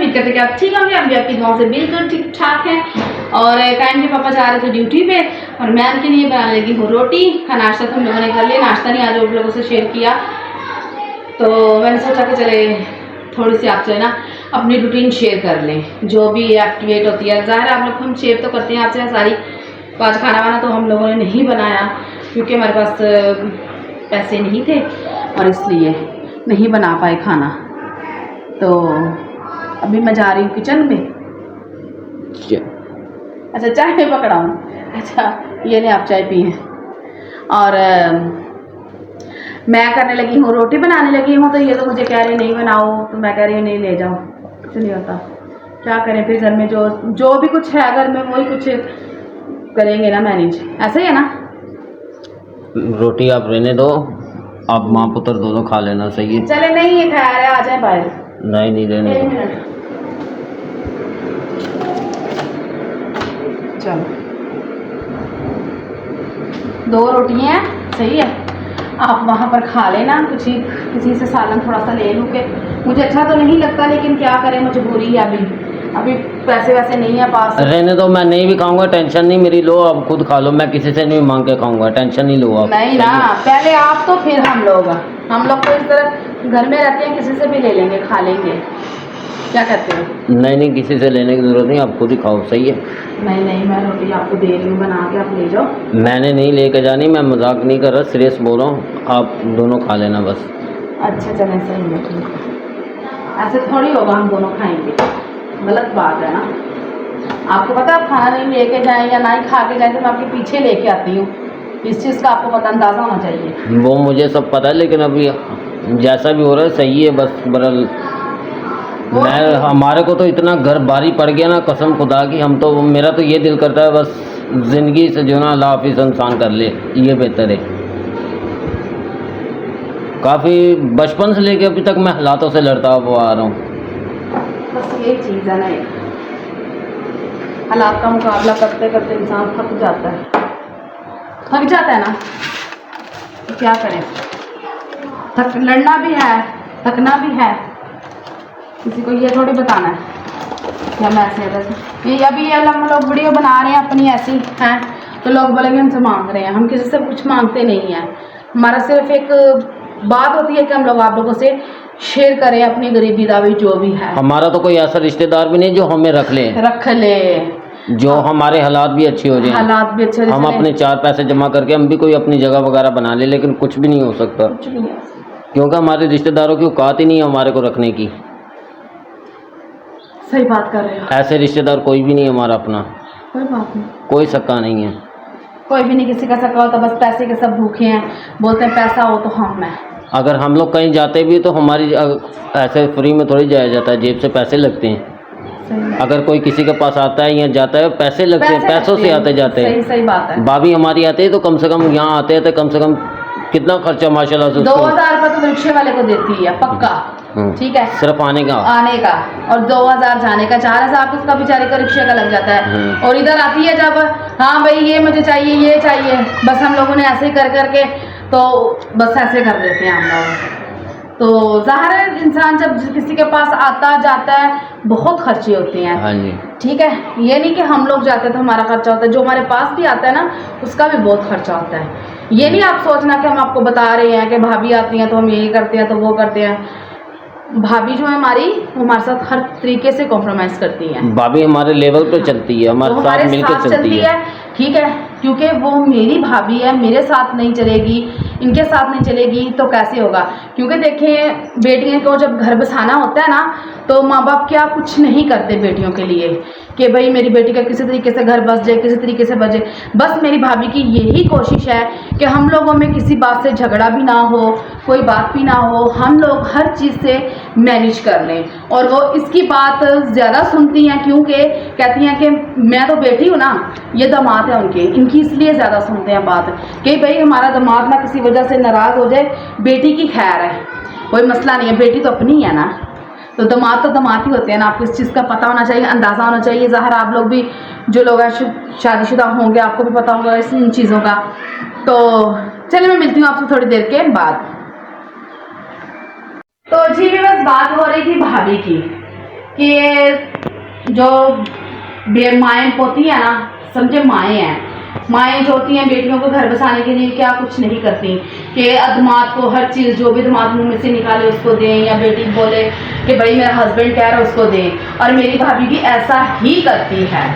उम्मीद करते कि आप ठीक होंगे। हम भी आपकी दुआओं से बिल्कुल ठीक ठाक हैं। और कायम के पापा जा रहे थे ड्यूटी पे और मैं उनके लिए बनाने लगी हूँ रोटी का। नाश्ता तो हम लोगों ने कर लिया, नाश्ता नहीं आज आप लोगों से शेयर किया, तो मैंने सोचा कि चले थोड़ी सी आपसे ना अपनी रूटीन शेयर कर लें, जो भी एक्टिवेट होती है। ज़ाहिर आप लोग हम शेयर तो करते हैं आपसे सारी। तो आज खाना वाना तो हम लोगों ने नहीं बनाया क्योंकि हमारे पास पैसे नहीं थे और इसलिए नहीं बना पाए खाना। तो अभी मैं जा रही हूँ किचन में। अच्छा चाय में पकड़ा हूँ। अच्छा ये नहीं आप चाय पिए। और मैं करने लगी हूँ, रोटी बनाने लगी हूँ। तो ये तो मुझे कह रहे नहीं बनाओ, तो मैं कह रही हूँ नहीं ले जाओ, कुछ नहीं होता। क्या करें फिर, घर में जो भी कुछ है घर में वही कुछ करेंगे ना मैनेज, ऐसे ही है ना। रोटी आप रहने दो, आप माँ पुत्र दोनों खा लेना, सही है। चले नहीं ये खा रहे, आ जाए बाहर। नहीं रहने दो। चलो 2 रोटियाँ सही है, आप वहाँ पर खा लेना। किसी से सालन थोड़ा सा ले लूँ के, मुझे अच्छा तो नहीं लगता लेकिन क्या करें, मजबूरी है। अभी पैसे वैसे नहीं है पास। रहने दो, मैं नहीं भी खाऊंगा, टेंशन नहीं मेरी, लो आप खुद खा लो, मैं किसी से नहीं मांग के खाऊंगा, टेंशन नहीं लो आप। नहीं ना, पहले आप तो फिर हम लोग तो इस तरह घर में रहते हैं, किसी से भी ले लेंगे, खा लेंगे। क्या कहते हो? नहीं किसी से लेने की जरूरत नहीं, आप खुद ही खाओ, सही है। नहीं मैं रोटी आपको दे रही हूँ बना के, आप ले जाओ। मैंने नहीं लेके जानी, मैं मजाक नहीं कर रहा, सीरियस बोल रहा हूँ, आप दोनों खा लेना बस। अच्छा चलें सही है, ठीक है। ऐसे थोड़ी होगा हम दोनों खाएंगे, गलत बात है ना। आपको पता है आप खाना नहीं लेके जाएं या ना ही खा के जाएं तो मैं आपके पीछे लेके आती हूँ। इस चीज़ का आपको पता अंदाज़ा होना चाहिए। वो मुझे सब पता है, लेकिन अभी जैसा भी हो रहा है सही है बस। बरल मैं हमारे को तो इतना घर भारी पड़ गया ना, कसम खुदा की। हम तो मेरा तो ये दिल करता है बस ज़िंदगी से जो ना अल्लाह हाफिज़ इंसान कर ले, ये बेहतर है। काफ़ी बचपन से लेके अभी तक मैं हालातों से लड़ता हुआ आ रहा हूँ। बस ये चीज़ है ना, हालात का मुकाबला करते करते इंसान थक जाता है ना। तो क्या करें, लड़ना भी है, थकना भी है। किसी को ये थोड़ी बताना है या मैं ऐसे ये अभी हम लोग वीडियो बना रहे हैं अपनी ऐसी हैं, तो लोग बोलेंगे हमसे मांग रहे हैं। हम किसी से कुछ मांगते नहीं हैं। हमारा सिर्फ एक बात होती है कि हम लोग आप लोगों से शेयर करें अपनी गरीबी दावी जो भी है। हमारा तो कोई ऐसा रिश्तेदार भी नहीं जो हमें रख ले, जो हमारे हालात भी अच्छे हो जाए, हालात भी अच्छे, हम अपने 4 पैसे जमा करके हम भी कोई अपनी जगह वगैरह बना ले, लेकिन कुछ भी नहीं हो सकता, कुछ भी नहीं, क्योंकि हमारे रिश्तेदारों की औकात ही नहीं है हमारे को रखने की। सही बात कर रहे हो। ऐसे रिश्तेदार कोई भी नहीं हमारा अपना, कोई बात नहीं, कोई सक्का नहीं है, कोई भी नहीं किसी का सक्का होता। बस पैसे के सब भूखे हैं, बोलते हैं पैसा हो तो हम हैं। अगर हम लोग कहीं जाते भी तो हमारी ऐसे फ्री में थोड़ी जाया जाता है, जेब से पैसे लगते हैं। अगर कोई किसी के पास आता है या जाता है पैसे लगते हैं, पैसों से आते जाते हैं। सही बात है। भाभी हमारी आते हैं तो कम से कम यहाँ आते हैं तो कम से कम कितना खर्चा माशाल्लाह से 2000 रुपये तो रिक्शे वाले को देती है पक्का, ठीक है, सिर्फ आने का और 2000 जाने का, 4000 तो उसका बेचारे का रिक्शे का लग जाता है। और इधर आती है जब हाँ भाई ये मुझे चाहिए, ये चाहिए, बस हम लोगों ने ऐसे ही कर करके तो बस ऐसे कर देते हैं हम लोग। तो ज़ाहिर है इंसान जब किसी के पास आता जाता है बहुत खर्चे होते हैं। हाँ जी, ठीक है, ये नहीं कि हम लोग जाते हैं तो हमारा खर्चा होता है, जो हमारे पास भी आता है ना उसका भी बहुत खर्चा होता है। ये नहीं आप सोचना कि हम आपको बता रहे हैं कि भाभी आती हैं तो हम यही करते हैं तो वो करते हैं। भाभी जो है हमारी, वो हमारे साथ हर तरीके से कॉम्प्रोमाइज़ करती हैं। भाभी हमारे लेवल पे चलती है, हमारे साथ मिलकर चलती है, ठीक है, क्योंकि वो मेरी भाभी है, मेरे साथ नहीं चलेगी, इनके साथ नहीं चलेगी तो कैसे होगा। क्योंकि देखें बेटियों को जब घर बसाना होता है ना तो माँ बाप क्या कुछ नहीं करते बेटियों के लिए कि भाई मेरी बेटी का किसी तरीके से घर बस जाए, किसी तरीके से बच जाए। बस मेरी भाभी की यही कोशिश है कि हम लोगों में किसी बात से झगड़ा भी ना हो, कोई बात भी ना हो, हम लोग हर चीज़ से मैनेज कर लें। और वो इसकी बात ज़्यादा सुनती हैं क्योंकि कहती हैं कि मैं तो बेटी हूँ ना, ये दामाद है उनके, इनकी इसलिए ज़्यादा सुनते हैं बात कि भाई हमारा दामाद ना किसी वजह से नाराज़ हो जाए, बेटी की खैर है, कोई मसला नहीं है, बेटी तो अपनी है ना। तो दामाद ही होते हैं ना, आपको इस चीज़ का पता होना चाहिए, अंदाज़ा होना चाहिए। ज़ाहिर आप लोग भी जो लोग हैं शादीशुदा होंगे, आपको भी पता होगा इन चीज़ों का। तो चलिए मैं मिलती हूँ आपसे थोड़ी देर के बाद। तो जी भी बस बात हो रही थी भाभी की कि जो माएँ होती है ना, समझे माएँ हैं, माएँ जो होती हैं बेटियों को घर बसाने के लिए क्या कुछ नहीं करती कि दामाद को हर चीज़ जो भी दामाद मुँह में से निकाले उसको दें, या बेटी बोले कि भाई मेरा हस्बैंड कह रहा है उसको दें। और मेरी भाभी भी ऐसा ही करती है।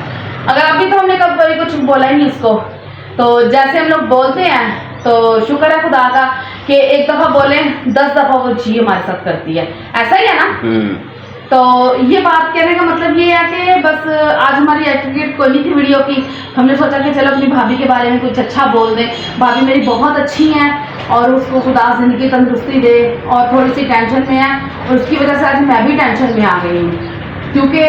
अगर अभी तो हमने कभी कुछ बोला ही नहीं उसको, तो जैसे हम लोग बोलते हैं तो शुक्र है खुदा का कि एक दफ़ा बोले 10 दफ़ा वो जी हमारे साथ करती है, ऐसा ही है ना। तो ये बात कहने का मतलब ये है कि बस आज हमारी एटीट्यूड खोली थी वीडियो की, हमने सोचा कि चलो अपनी भाभी के बारे में कुछ अच्छा बोल दें। भाभी मेरी बहुत अच्छी हैं और उसको खुदा ज़िंदगी तंदुरुस्ती दे, और थोड़ी सी टेंशन में है और उसकी वजह से आज मैं भी टेंशन में आ गई हूँ, क्योंकि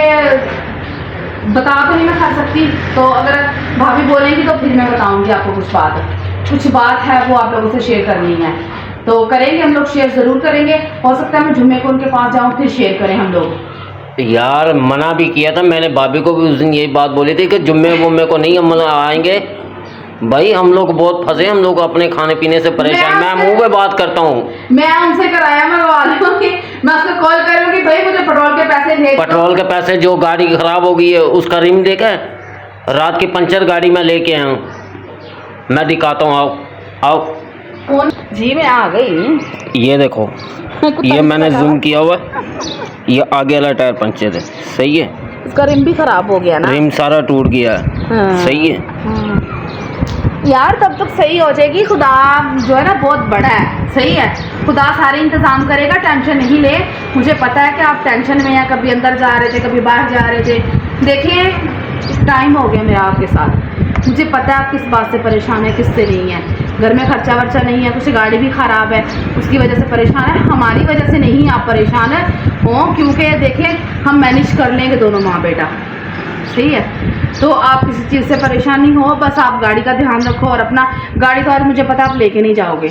बता तो नहीं मैं कर सकती। तो अगर भाभी बोलेंगी तो फिर मैं बताऊँगी आपको कुछ बात है वो आप लोगों से शेयर करनी है, तो करेंगे हम लोग, शेयर ज़रूर करेंगे। हो सकता है मैं जुम्मे को उनके पास जाऊँ फिर शेयर करें हम लोग। यार मना भी किया था मैंने, भाभी को भी उस दिन यही बात बोली थी कि जुम्मे को नहीं हम आएंगे। भाई हम लोग बहुत फंसे, हम लोग अपने खाने पीने से परेशान। मैं मुंह पे बात करता हूँ, मैं उनसे कराया मंगवा लूँगी, मैं उसको कॉल करूँगी भाई मुझे पेट्रोल के पैसे भेज। पेट्रोल के पैसे जो गाड़ी खराब हो गई है उसका रिम देखा है, रात की पंचर गाड़ी में लेके आया हूँ, मैं दिखाता हूँ, आओ कौन जी मैं आ गई। ये देखो ये मैंने जूम किया हुआ, ये आगे वाला टायर पंचर है, सही है, उसका रिम भी खराब हो गया ना, रिम सारा टूट गया है। हाँ। सही है यार तब तक सही हो जाएगी, खुदा जो है ना बहुत बड़ा है, सही है, खुदा सारे इंतज़ाम करेगा, टेंशन नहीं ले। मुझे पता है कि आप टेंशन में हैं, कभी अंदर जा रहे थे कभी बाहर जा रहे थे। देखिए टाइम हो गया मेरा आपके साथ, मुझे पता है आप किस बात से परेशान है किससे नहीं है। घर में खर्चा वर्चा नहीं है, कुछ गाड़ी भी ख़राब है उसकी वजह से परेशान है, हमारी वजह से नहीं आप परेशान है हो, क्योंकि देखिए हम मैनेज कर लेंगे दोनों माँ बेटा, सही है। तो आप किसी चीज़ से परेशान नहीं हो, बस आप गाड़ी का ध्यान रखो। और अपना गाड़ी तो आज मुझे पता आप लेके नहीं जाओगे,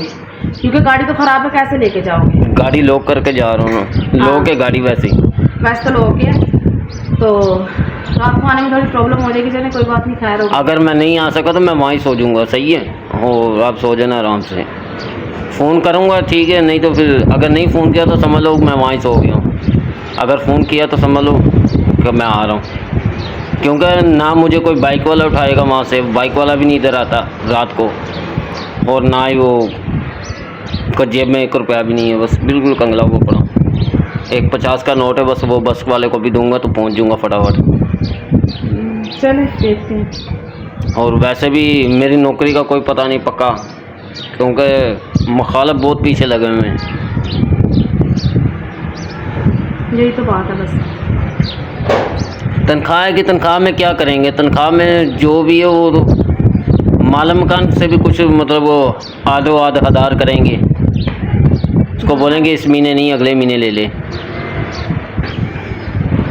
क्योंकि गाड़ी तो ख़राब है, कैसे लेके जाओगे। गाड़ी लॉक करके जा रहा हूँ, लॉक है गाड़ी, वैसे तो लॉक है, तो रात को आने में थोड़ी प्रॉब्लम हो जाएगी, चले कोई बात नहीं, खैर होगा। अगर मैं नहीं आ सका तो मैं वहीं सो जाऊँगा, सही है, और आप सो जाना आराम से, फ़ोन करूँगा ठीक है, नहीं तो फिर अगर नहीं फ़ोन किया तो समझ लो मैं वहीं सो गया हूँ, अगर फ़ोन किया तो समझ लो कि मैं आ रहा हूँ। क्योंकि ना मुझे कोई बाइक वाला उठाएगा वहाँ से, बाइक वाला भी नहीं इधर आता रात को, और ना ही वो जेब में 1 रुपया भी नहीं है, बस बिल्कुल कंगला हुआ पड़ा। एक 50 का नोट है बस, वो बस वाले को भी दूंगा तो पहुँच जाऊँगा फटाफट। चले देखते हैं। और वैसे भी मेरी नौकरी का कोई पता नहीं पक्का, क्योंकि मुखालिफ बहुत पीछे लगे हुए हैं। यही तो बात है बस। तनख्वाह है कि तनख्वाह में क्या करेंगे, तनख्वाह में जो भी है वो माल मकान से भी कुछ मतलब वो आधो आध हदार करेंगे, उसको बोलेंगे इस महीने नहीं अगले महीने ले ले।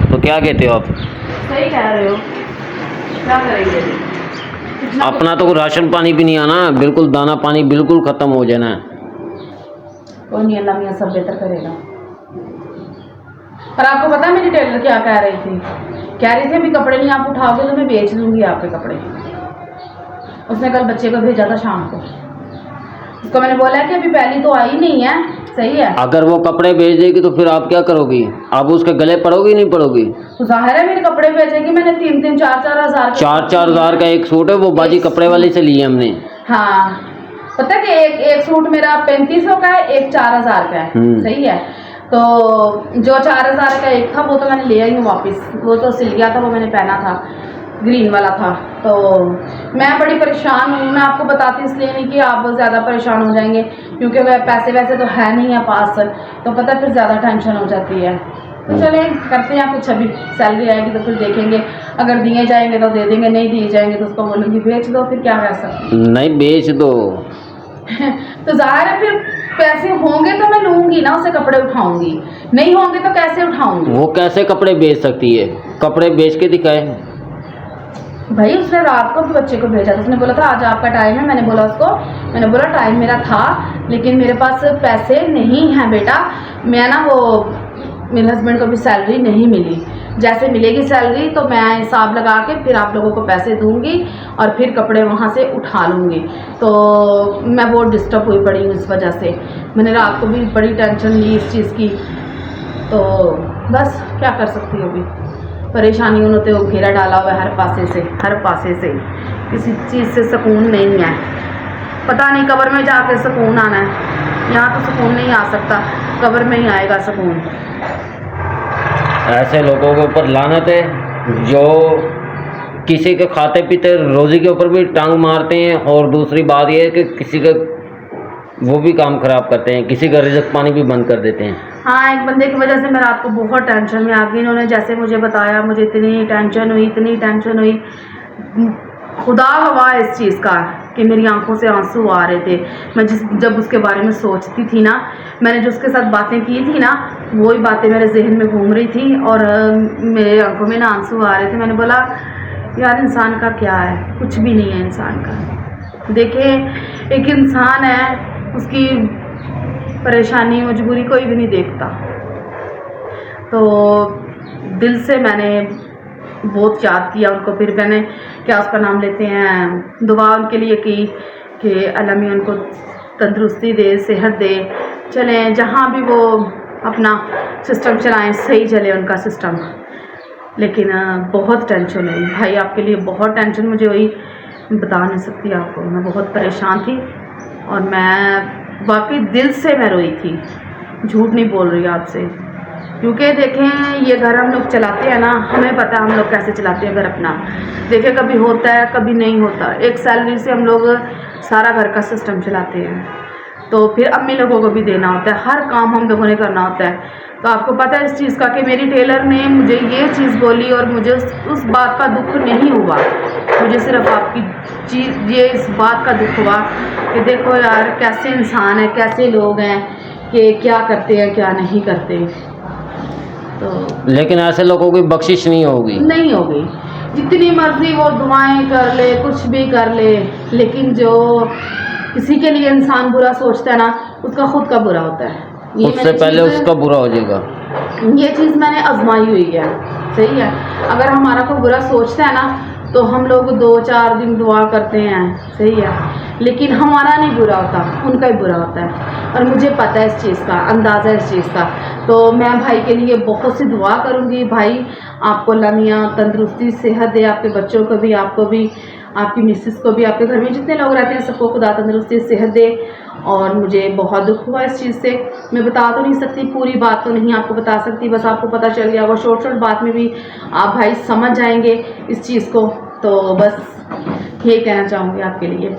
तो क्या कहते हो आप? सही कह रहे हो, क्या करेंगे। अपना तो राशन पानी भी नहीं आना, बिल्कुल दाना पानी बिल्कुल ख़त्म हो जाना। कोई नहीं, अल्लाह मियां सब बेहतर करेगा। और आपको पता है मेरी टेलर क्या कह रही थी अभी कपड़े नहीं आप उठाओगे तो मैं बेच दूंगी आपके कपड़े। उसने कल बच्चे को भेजा था शाम को, उसको मैंने बोला कि अभी पहली तो आई नहीं है, सही है। अगर वो कपड़े भेज देगी तो फिर आप क्या करोगी? आप उसके गले पड़ोगी नहीं पड़ोगी? तो जाहिर है मेरे कपड़े भेजेगी, मैंने 3-3, 4-4 हज़ार 4-4 हज़ार का एक सूट है, वो बाजी कपड़े वाले से लिए हमने। हाँ पता है कि एक सूट मेरा 3500 का है, एक 4000 का है, सही है। तो जो 4000 का एक था वो तो मैंने ले आई हूँ वापस, वो तो सिल गया था, वो मैंने पहना था, ग्रीन वाला था। तो मैं बड़ी परेशान हूँ, मैं आपको बताती इसलिए नहीं कि आप ज़्यादा परेशान हो जाएंगे, क्योंकि वह पैसे वैसे तो है नहीं है पास, तो पता फिर ज़्यादा टेंशन हो जाती है। तो चले करते हैं कुछ, अभी सैलरी आएगी तो फिर देखेंगे, अगर दिए जाएंगे तो दे देंगे, नहीं दिए जाएंगे तो उसको बोलूँगी बेच दो, फिर क्या कर सकते। नहीं बेच दो तो ज़ाहिर है फिर पैसे होंगे तो मैं लूँगी ना, उसे कपड़े उठाऊँगी, नहीं होंगे तो कैसे उठाऊँगी। वो कैसे कपड़े बेच सकती है? कपड़े बेच के दिखाए भाई। उसने रात को भी बच्चे को भेजा था, उसने बोला था आज आपका टाइम है, मैंने बोला टाइम मेरा था लेकिन मेरे पास पैसे नहीं हैं बेटा। मैं ना वो मेरे हस्बैंड को भी सैलरी नहीं मिली, जैसे मिलेगी सैलरी तो मैं हिसाब लगा के फिर आप लोगों को पैसे दूंगी और फिर कपड़े वहाँ से उठा लूँगी। तो मैं बहुत डिस्टर्ब हुई पड़ी हूँ इस वजह से, मैंने रात को भी बड़ी टेंशन ली इस चीज़ की। तो बस क्या कर सकती हूँ अभी, परेशानियों ने तो घेरा डाला हुआ है हर पासे से किसी चीज़ से सुकून नहीं है। पता नहीं कब्र में जाके सुकून आना है, यहाँ तो सुकून नहीं आ सकता, कब्र में ही आएगा सुकून। ऐसे लोगों के ऊपर लानत है जो किसी के खाते पीते रोज़ी के ऊपर भी टांग मारते हैं, और दूसरी बात यह है कि किसी का वो भी काम खराब करते हैं, किसी का रिज़्क पानी भी बंद कर देते हैं। हाँ, एक बंदे की वजह से मैं रात को बहुत टेंशन में आ गई। इन्होंने जैसे मुझे बताया, मुझे इतनी टेंशन हुई, खुदा गवाह इस चीज़ का कि मेरी आंखों से आंसू आ रहे थे। मैं जब उसके बारे में सोचती थी ना, मैंने जो उसके साथ बातें की थी ना, वही बातें मेरे जहन में घूम रही थी और मेरे आंखों में ना आंसू आ रहे थे। मैंने बोला यार इंसान का क्या है, कुछ भी नहीं है इंसान का। देखें, एक इंसान है, उसकी परेशानी मजबूरी कोई भी नहीं देखता। तो दिल से मैंने बहुत याद किया उनको। फिर मैंने क्या उसका नाम लेते हैं, दुआ उनके लिए की कि अल्लाह मियां उनको तंदुरुस्ती दे, सेहत दे, चलें जहाँ भी वो अपना सिस्टम चलाएं, सही चले उनका सिस्टम। लेकिन बहुत टेंशन है भाई, आपके लिए बहुत टेंशन, मुझे वही बता नहीं सकती आपको। मैं बहुत परेशान थी और मैं वाकई दिल से मैं रोई थी, झूठ नहीं बोल रही आपसे। क्योंकि देखें, ये घर हम लोग चलाते हैं ना, हमें पता है हम लोग कैसे चलाते हैं घर अपना। देखें, कभी होता है कभी नहीं होता। एक सैलरी से हम लोग सारा घर का सिस्टम चलाते हैं, तो फिर अम्मी लोगों को भी देना होता है, हर काम हम लोगों ने करना होता है। तो आपको पता है इस चीज़ का कि मेरी टेलर ने मुझे ये चीज़ बोली और मुझे उस बात का दुख नहीं हुआ। मुझे सिर्फ आपकी चीज़ ये इस बात का दुख हुआ कि देखो यार कैसे इंसान है, कैसे लोग हैं कि क्या करते हैं क्या नहीं करते। तो लेकिन ऐसे लोगों की बख्शिश नहीं होगी, नहीं होगी, जितनी मर्जी वो दुआएं कर ले, कुछ भी कर ले, लेकिन जो किसी के लिए इंसान बुरा सोचता है ना, उसका खुद का बुरा होता है। उससे पहले उसका बुरा हो जाएगा। ये चीज़ मैंने आजमाई हुई है, सही है। अगर हमारा कोई बुरा सोचता है ना, तो हम लोग 2-4 दिन दुआ करते हैं, सही है, लेकिन हमारा नहीं बुरा होता, उनका ही बुरा होता है। और मुझे पता है इस चीज़ का, अंदाज़ा है इस चीज़ का। तो मैं भाई के लिए बहुत सी दुआ करूँगी। भाई आपको अल्लाह मियां तंदुरुस्ती सेहत दे, आपके बच्चों को भी, आपको भी, आपकी मिसेस को भी, आपके घर में जितने लोग रहते हैं सबको खुदा तंदुरुस्ती सेहत दे। और मुझे बहुत दुख हुआ इस चीज़ से, मैं बता तो नहीं सकती, पूरी बात तो नहीं आपको बता सकती, बस आपको पता चल गया वो शॉर्ट बात में भी आप भाई समझ जाएंगे इस चीज़ को। तो बस ये कहना चाहूँगी आपके लिए।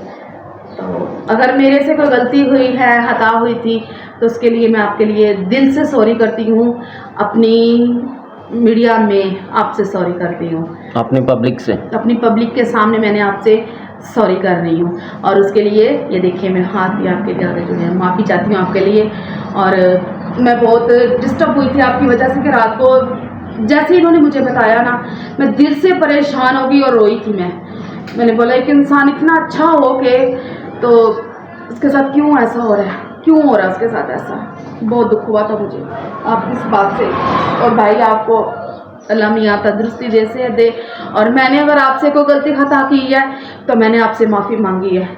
तो अगर मेरे से कोई गलती हुई है, खता हुई थी, तो उसके लिए मैं आपके लिए दिल से सॉरी करती हूँ, अपनी मीडिया में आपसे सॉरी करती हूँ, अपनी पब्लिक के सामने मैंने आपसे सॉरी कर रही हूँ। और उसके लिए ये देखिए मैं हाथ भी आपके ज़्यादा जो है माफ़ी चाहती हूँ आपके लिए। और मैं बहुत डिस्टर्ब हुई थी आपकी वजह से कि रात को जैसे इन्होंने मुझे बताया ना, मैं दिल से परेशान हो गई और रोई थी। मैंने बोला एक इंसान इतना अच्छा हो के तो उसके साथ क्यों ऐसा हो रहा है, क्यों हो रहा है उसके साथ ऐसा। बहुत दुख हुआ था मुझे आपकी इस बात से। और भाई आपको अल्लाह मियां तंदुरुस्ती दे, सेहत दे। और मैंने अगर आपसे कोई गलती खता की है तो मैंने आपसे माफ़ी मांगी है,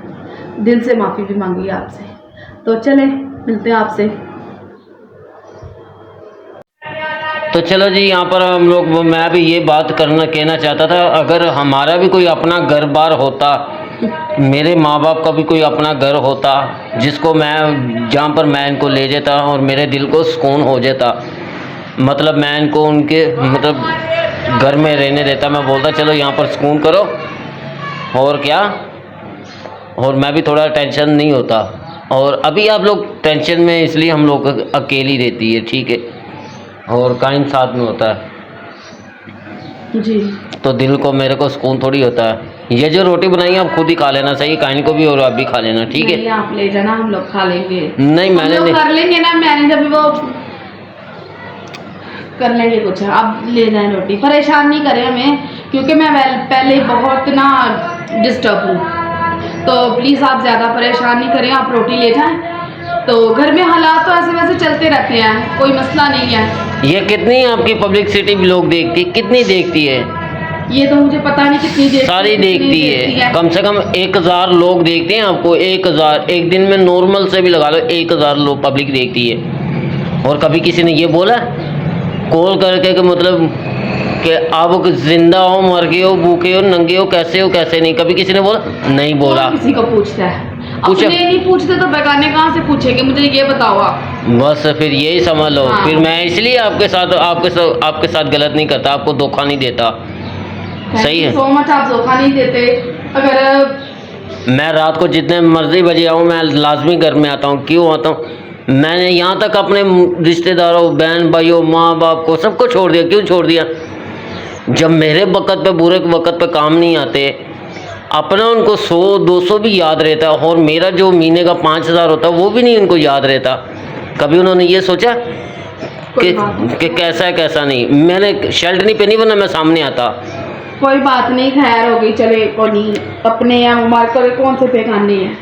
दिल से माफ़ी भी मांगी है आपसे। तो चले मिलते हैं आपसे। तो चलो जी, यहाँ पर हम लोग, मैं भी ये बात कहना चाहता था, अगर हमारा भी कोई अपना घर बार होता, मेरे माँ बाप का भी कोई अपना घर होता जिसको मैं, जहाँ पर मैं इनको ले जाता और मेरे दिल को सुकून हो जाता, मतलब मैं इनको उनके मतलब घर में रहने देता, मैं बोलता चलो यहाँ पर सुकून करो और क्या, और मैं भी थोड़ा टेंशन नहीं होता। और अभी आप लोग टेंशन में, इसलिए हम लोग अकेली रहती है, ठीक है, और काइन साथ में होता है जी, तो दिल को, मेरे को सुकून थोड़ी होता है। ये जो रोटी बनाई आप खुद ही खा लेना, सही, काइन को भी और आप भी खा लेना, ठीक है। आप ले जाना, हम लोग खा लेंगे। नहीं मैंने नहीं कर लेंगे ना, मैंने जब वो कर लेंगे कुछ, आप ले जाएं रोटी, परेशान नहीं करें हमें, क्योंकि मैं पहले बहुत ना डिस्टर्ब हूँ। तो प्लीज़ आप ज़्यादा परेशान नहीं करें, आप रोटी ले जाएं। तो घर में हालात तो ऐसे वैसे चलते रहते हैं, कोई मसला नहीं है। ये कितनी आपकी पब्लिसिटी भी लोग देखती है, कितनी देखती है ये तो मुझे पता नहीं कितनी देखती, सारी देखती है। कम से कम 1000 लोग देखते हैं आपको, 1000 एक दिन में नॉर्मल से भी लगा लो, 1000 लोग पब्लिक देखती है। और कभी किसी ने ये बोला कॉल करके कि मतलब कि आप जिंदा हो, मर गए हो, भूखे हो, नंगे हो, कैसे नहीं, कभी किसी ने बोला? नहीं बोला। किसी को पूछता है, पूछे अपने नहीं पूछते तो बेगाने कहाँ से पूछेंगे? मुझे ये बताओ आप। बस फिर यही समझ लो। हाँ। फिर मैं इसलिए आपके साथ गलत नहीं करता, आपको धोखा नहीं देता। सही है। सो मच आप धोखा नहीं देते। अगर मैं रात को जितने मर्जी बजे आऊँ, मैं लाजमी घर में आता हूँ। क्यों आता हूँ? मैंने यहाँ तक अपने रिश्तेदारों, बहन भाइयों, माँ बाप को, सबको छोड़ दिया। क्यों छोड़ दिया? जब मेरे वक़्त पे, बुरे वक़्त पे काम नहीं आते, अपना उनको 100-200 भी याद रहता है, और मेरा जो महीने का 5000 होता है वो भी नहीं उनको याद रहता। कभी उन्होंने ये सोचा कि कैसा है कैसा नहीं? मैंने शर्ट नहीं पहनी वरना मैं सामने आता। कोई बात नहीं, खैर हो गई, चले को नहीं, अपने हैं उम्र को कौन से बेगाने हैं।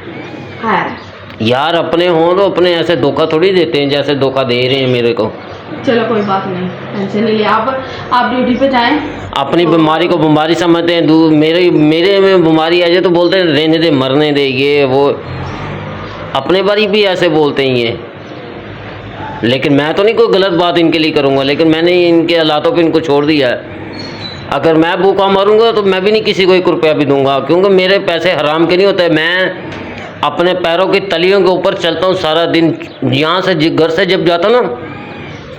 खैर यार, अपने हों तो अपने ऐसे धोखा थोड़ी देते हैं जैसे धोखा दे रहे हैं मेरे को। चलो कोई बात नहीं, टेंशन नहीं लिया। आप ड्यूटी पे जाएं। अपनी बीमारी को बीमारी समझते हैं। मेरे में बीमारी आ जाए तो बोलते हैं रहने दे, मरने दे, ये वो। अपने बारी भी ऐसे बोलते हैं ये। लेकिन मैं तो नहीं कोई गलत बात इनके लिए करूँगा, लेकिन मैंने इनके हालातों पे इनको छोड़ दिया है। अगर मैं भूखा मरूंगा तो मैं भी नहीं किसी को 1 रुपया भी दूंगा, क्योंकि मेरे पैसे हराम के नहीं होते। मैं अपने पैरों की तलियों के ऊपर चलता हूँ सारा दिन। यहाँ से घर से जब जाता हूँ ना,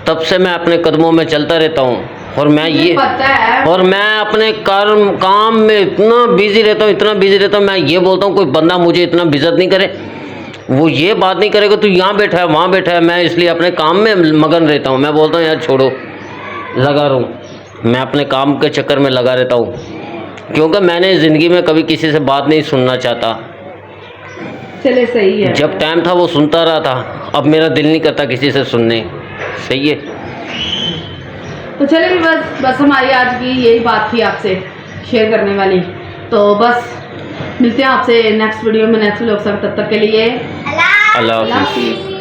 तब से मैं अपने कदमों में चलता रहता हूँ। और मैं अपने काम में इतना बिजी रहता हूँ, मैं ये बोलता हूँ कोई बंदा मुझे इतना बेइज्जत नहीं करे। वो ये बात नहीं करेगा तू यहाँ बैठा है, वहाँ बैठा है। मैं इसलिए अपने काम में मगन रहता हूँ। मैं बोलता हूँ यार छोड़ो, लगा रहूँ। मैं अपने काम के चक्कर में लगा रहता हूँ, क्योंकि मैंने ज़िंदगी में कभी किसी से बात नहीं सुनना चाहता। चले सही है। जब टाइम था वो सुनता रहा था, अब मेरा दिल नहीं करता किसी से सुनने। सही है। तो चले बस हमारी आज की यही बात थी आपसे शेयर करने वाली। तो बस मिलते हैं आपसे नेक्स्ट वीडियो में, नेक्स्ट व्लॉग। तब तक के लिए अल्लाह हाफिज़।